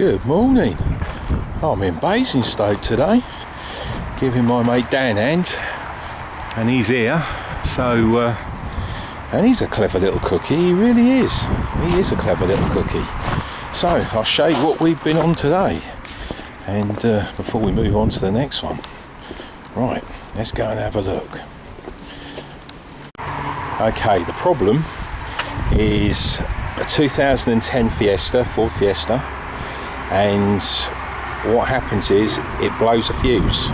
Good morning. I'm in Basingstoke today, giving my mate Dan a hand, and he's here. So, and he's a clever little cookie. He really is. He is a clever little cookie. So I'll show you what we've been on today, and before we move on to the next one. Right, let's go and have a look. Okay, the problem is a 2010 Fiesta, Ford Fiesta, and what happens is it blows a fuse,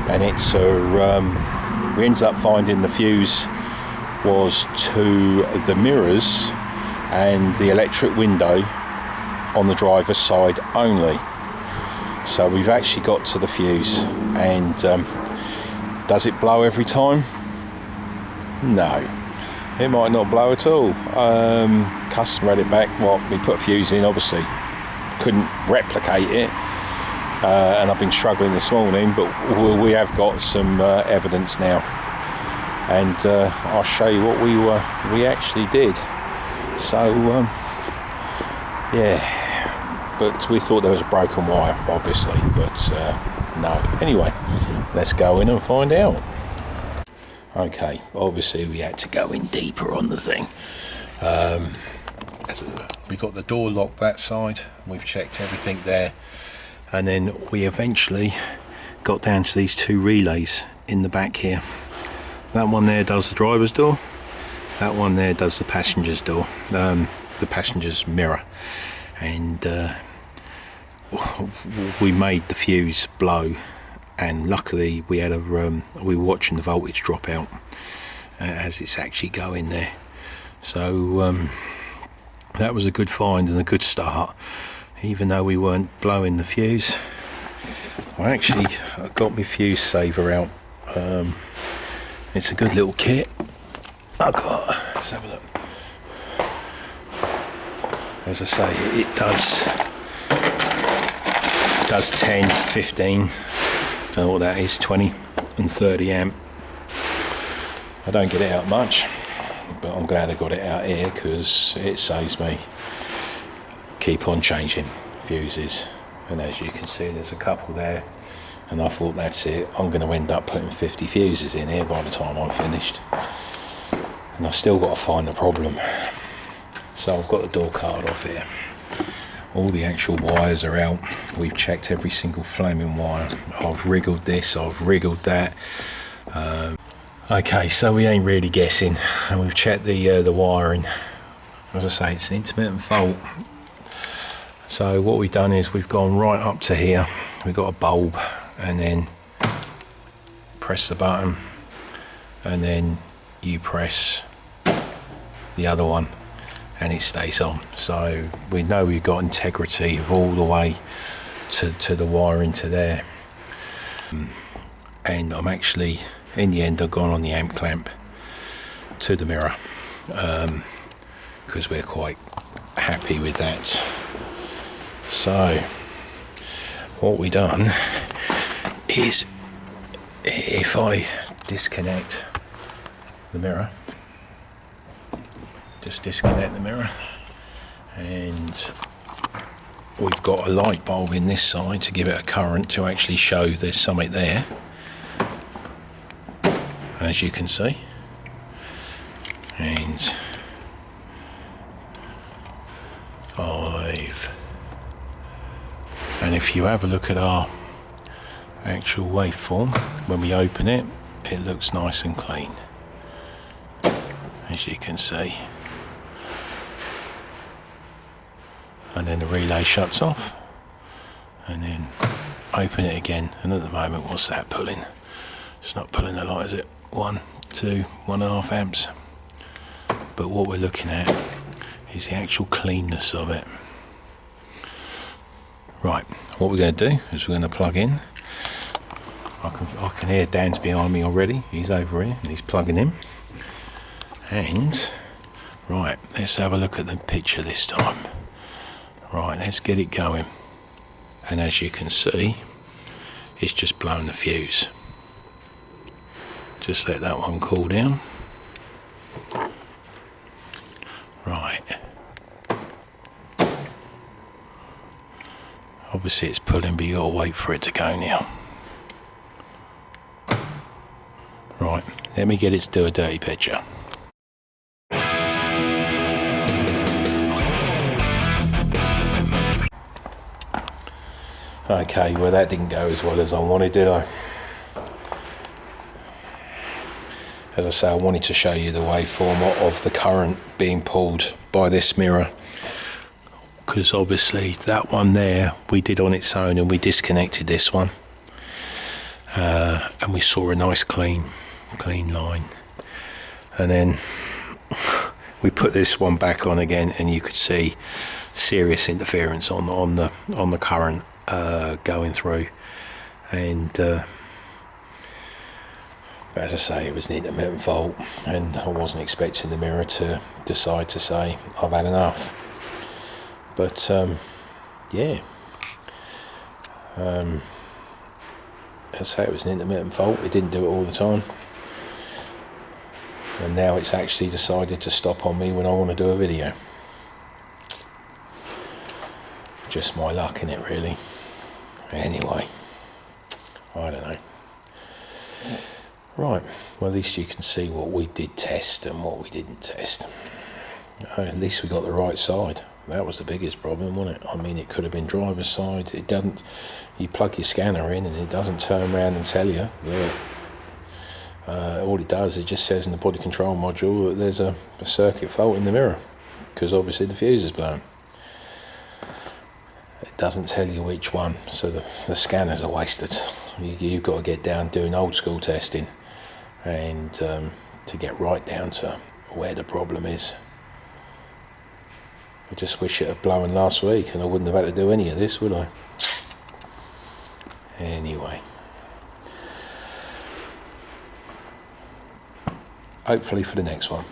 and it's we ended up finding the fuse was to the mirrors and the electric window on the driver's side only. So we've actually got to the fuse, and does it blow every time? No, it might not blow at all. Customer had it back. Well, we put a fuse in, obviously couldn't replicate it, and I've been struggling this morning, but we have got some evidence now, and I'll show you what we actually did. So yeah, but we thought there was a broken wire, obviously, but no. Anyway, let's go in and find out. Okay, obviously we had to go in deeper on the thing. We got the door locked that side, we've checked everything there, and then we eventually got down to these two relays in the back here. That one there does the driver's door, that one there does the passenger's door, the passenger's mirror, and we made the fuse blow. And luckily we had we were watching the voltage drop out as it's actually going there. So that was a good find and a good start, even though we weren't blowing the fuse. I actually got my fuse saver out. It's a good little kit. Let's have a look. As I say, it does 10, 15. Don't know what that is, 20 and 30 amp. I don't get it out much, but I'm glad I got it out here because it saves me keep on changing fuses. And as you can see, there's a couple there, and I thought that's it, I'm going to end up putting 50 fuses in here by the time I'm finished, and I've still got to find the problem. So I've got the door card off here. All the actual wires are out. We've checked every single flaming wire. I've wriggled this, I've wriggled that. Okay, so we ain't really guessing, and we've checked the wiring. As I say, it's an intermittent fault. So what we've done is we've gone right up to here. We've got a bulb, and then press the button, and then you press the other one, and it stays on. So we know we've got integrity of all the way to the wiring to there. And I'm actually, in the end, I've gone on the amp clamp to the mirror, because we're quite happy with that. So what we done is, if I disconnect the mirror, just disconnect the mirror, and we've got a light bulb in this side to give it a current to actually show there's something there, as you can see. And if you have a look at our actual waveform, when we open it, it looks nice and clean, as you can see. And then the relay shuts off, and then open it again, and at the moment, what's that pulling? It's not pulling a lot, is it? 1, 2, 1.5 amps. But what we're looking at is the actual cleanness of it. Right, what we're going to do is we're going to plug in. I can hear Dan's behind me already. He's over here and he's plugging in. And right, let's have a look at the picture this time. Right, let's get it going. And as you can see, it's just blown the fuse. Just let that one cool down. Right. Obviously it's pulling, but you gotta wait for it to go now. Right, let me get it to do a dirty picture. Okay, well that didn't go as well as I wanted, did I? As I say, I wanted to show you the waveform of the current being pulled by this mirror, because obviously that one there we did on its own, and we disconnected this one, and we saw a nice clean line, and then we put this one back on again, and you could see serious interference on the current going through, and but as I say, it was an intermittent fault, and I wasn't expecting the mirror to decide to say I've had enough. But yeah, as I say, it was an intermittent fault. It didn't do it all the time, and now it's actually decided to stop on me when I want to do a video. Just my luck, innit, really. Anyway, I don't know. Right, well, at least you can see what we did test and what we didn't test. At least we got the right side. That was the biggest problem, wasn't it? I mean, it could have been driver's side. It doesn't. You plug your scanner in and it doesn't turn around and tell you that. All it does, it just says in the body control module that there's a circuit fault in the mirror, because obviously the fuse is blown. It doesn't tell you which one, so the scanners are wasted. You've got to get down doing old school testing, and to get right down to where the problem is. I just wish it had blown last week and I wouldn't have had to do any of this, would I? Anyway, hopefully for the next one.